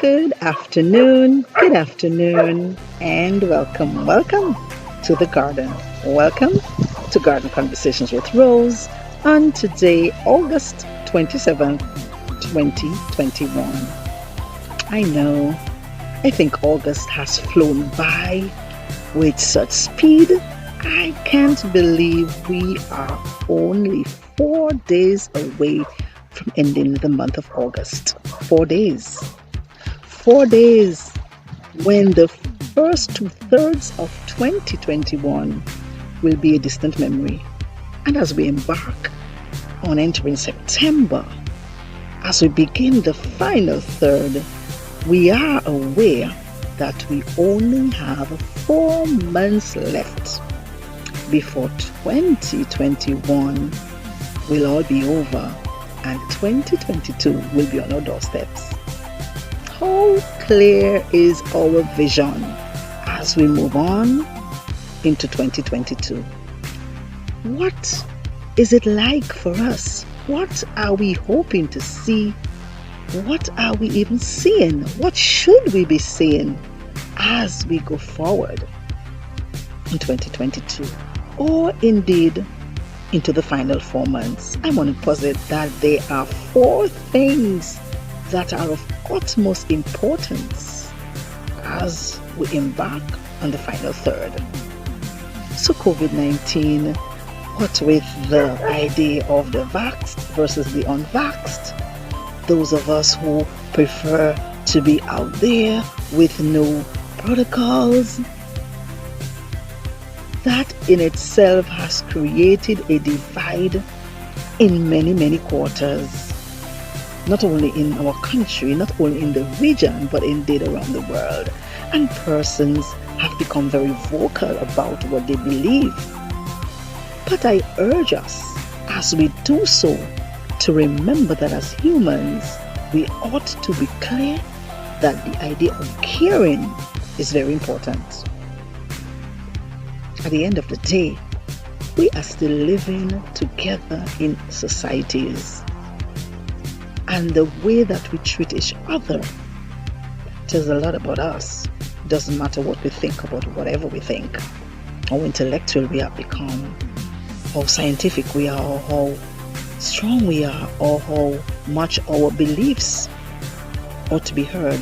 good afternoon, and welcome to the garden. Welcome to Garden Conversations with Rose on today, August 27th, 2021. I know, I think August has flown by with such speed. I can't believe we are only 4 days away from ending the month of August. 4 days. 4 days when the first two-thirds of 2021 will be a distant memory. And as we embark on entering September, as we begin the final third, we are aware that we only have 4 months left before 2021 will all be over and 2022 will be on our doorsteps. How clear is our vision as we move on into 2022? What is it like for us? What are we hoping to see? What are we even seeing? What should we be seeing as we go forward in 2022? Or indeed into the final 4 months? I want to posit that there are 4 things that are of utmost importance as we embark on the final third. So COVID-19, what with the idea of the vaxxed versus the unvaxxed, those of us who prefer to be out there with no protocols, that in itself has created a divide in many quarters, not only in our country, not only in the region, but indeed around the world. And persons have become very vocal about what they believe. But I urge us, as we do so, to remember that as humans, we ought to be clear that the idea of caring is very important. At the end of the day, we are still living together in societies. And the way that we treat each other tells a lot about us. It doesn't matter what we think about whatever we think, how intellectual we have become, how scientific we are, or how strong we are, or how much our beliefs ought to be heard.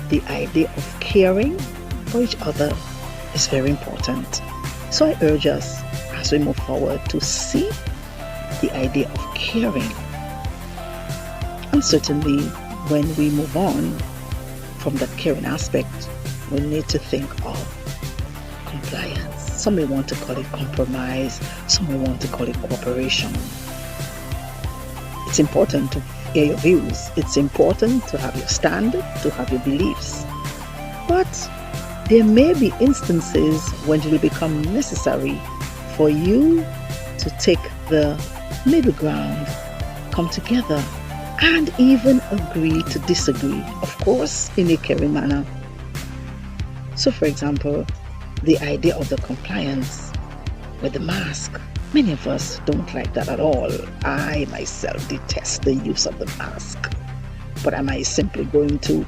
The idea of caring for each other is very important. So I urge us as we move forward to see the idea of caring. And certainly when we move on from that caring aspect, we need to think of compliance. Some may want to call it compromise, some may want to call it cooperation. It's important to hear your views. It's important to have your stand, to have your beliefs. But there may be instances when it will become necessary for you to take the middle ground, come together, and even agree to disagree, of course, in a caring manner. So, for example, the idea of the compliance with the mask. Many of us don't like that at all. I myself detest the use of the mask. But am I simply going to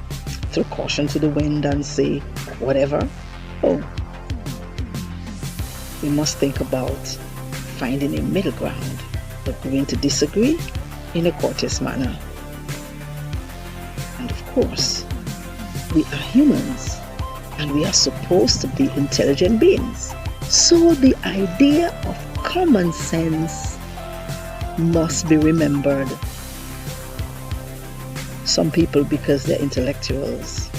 throw caution to the wind and say, whatever? Oh, we must think about finding a middle ground, agreeing to disagree in a courteous manner. And of course, we are humans and we are supposed to be intelligent beings. So the idea of common sense must be remembered. Some people, because they're intellectuals,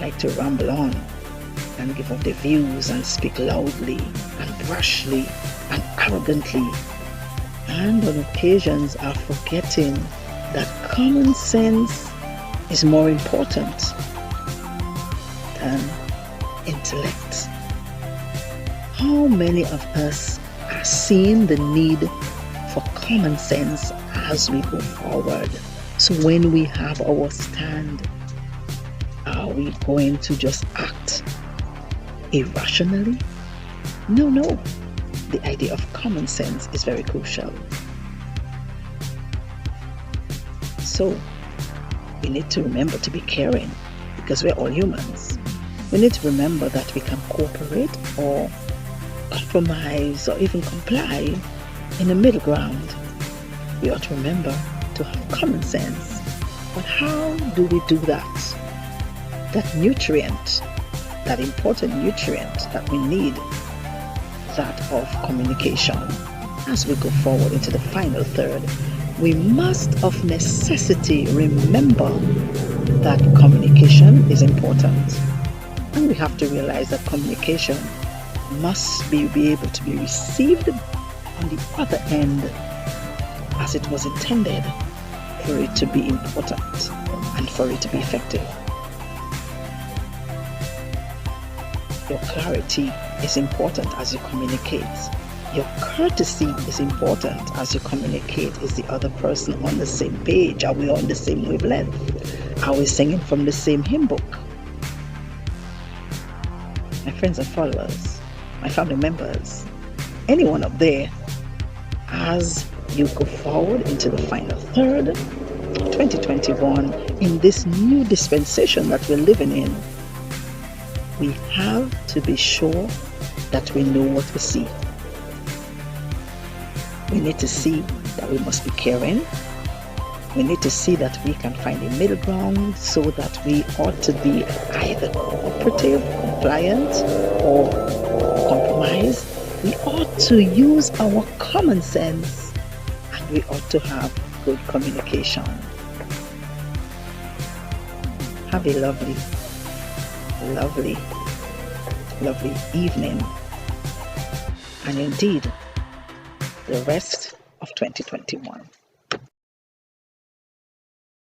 like to ramble on and give up their views and speak loudly and brashly and arrogantly, and on occasions are forgetting that common sense is more important than intellect. How many of us are seeing the need for common sense as we go forward? So when we have our stand, are we going to just act irrationally? No. The idea of common sense is very crucial. So We need to remember to be caring because we're all humans. We need to remember that we can cooperate or compromise or even comply in the middle ground. We ought to remember to have common sense. But how do we do that? That nutrient, that important nutrient that we need, that of communication. As we go forward into the final third, we must of necessity remember that communication is important. And we have to realize that communication must be able to be received on the other end as it was intended for it to be important and for it to be effective. Your clarity is important as you communicate. Your courtesy is important as you communicate. Is the other person on the same page? Are we on the same wavelength? Are we singing from the same hymn book? My friends and followers, my family members, anyone up there, as you go forward into the final third, 2021, in this new dispensation that we're living in, we have to be sure that we know what we see. We need to see that we must be caring. We need to see that we can find a middle ground so that we ought to be either cooperative, compliant, or compromise. We ought to use our common sense and we ought to have good communication. Have a lovely, lovely, lovely evening, and indeed the rest of 2021.